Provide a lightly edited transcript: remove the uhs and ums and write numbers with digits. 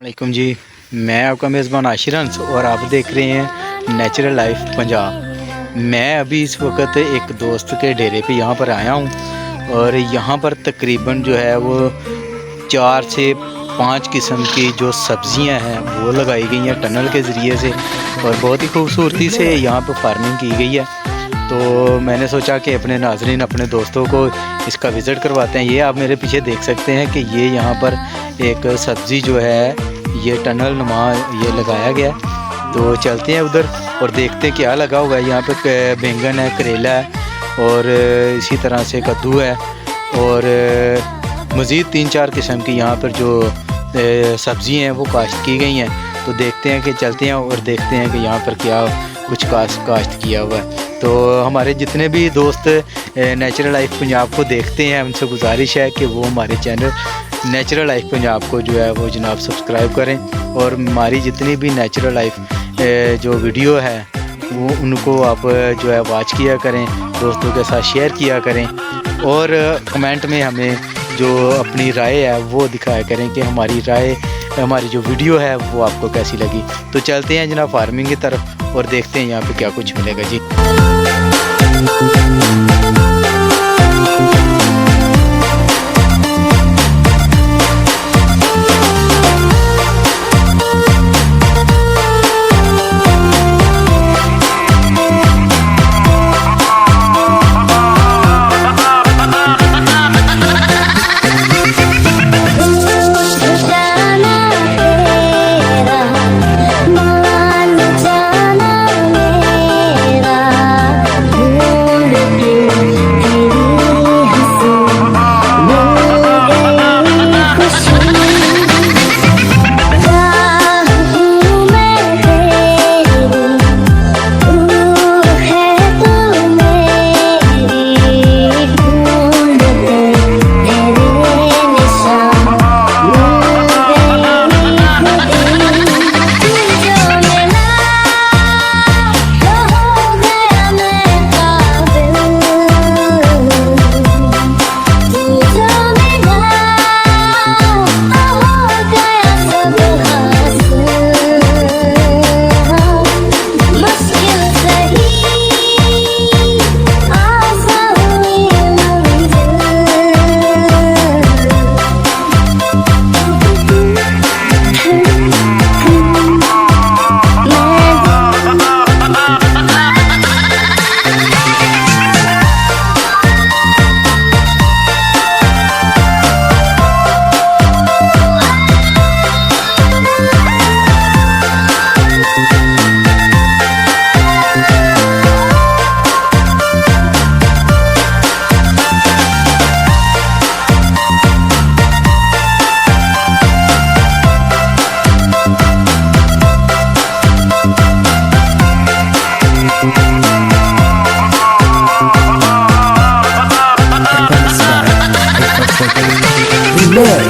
वालेकुम जी। मैं आपका मेज़बान आशिर हंस और आप देख रहे हैं नेचुरल लाइफ पंजाब। मैं अभी इस वक्त एक दोस्त के डेरे पे यहाँ पर आया हूँ और यहाँ पर तकरीबन जो है वो 4 से 5 किस्म की जो सब्ज़ियाँ हैं वो लगाई गई हैं टनल के ज़रिए से और बहुत ही खूबसूरती से यहाँ पर फार्मिंग की गई है। तो मैंने सोचा कि अपने नाज़रीन अपने दोस्तों को इसका विज़िट करवाते हैं। ये आप मेरे पीछे देख सकते हैं कि ये यहाँ पर एक सब्ज़ी जो है ये टनल नुमा ये लगाया गया। तो चलते हैं उधर और देखते हैं क्या लगा हुआ है। यहाँ पे बैंगन है, करेला है और इसी तरह से कद्दू है और मज़ीद 3-4 किस्म की यहाँ पर जो सब्ज़ी हैं वो काश्त की गई हैं। तो देखते हैं कि चलते हैं और देखते हैं कि यहाँ पर क्या कुछ काश्त किया हुआ है। तो हमारे जितने भी दोस्त नेचुरल लाइफ पंजाब को देखते हैं उनसे गुजारिश है कि वो हमारे चैनल नेचुरल लाइफ पंजाब को जो है वो जनाब सब्सक्राइब करें और हमारी जितनी भी नेचुरल लाइफ जो वीडियो है वो उनको आप जो है वॉच किया करें, दोस्तों के साथ शेयर किया करें और कमेंट में हमें जो अपनी राय है वो दिखाया करें कि हमारी राय हमारी जो वीडियो है वो आपको कैसी लगी। तो चलते हैं जनाब फार्मिंग की तरफ और देखते हैं यहाँ पे क्या कुछ मिलेगा जी। Look.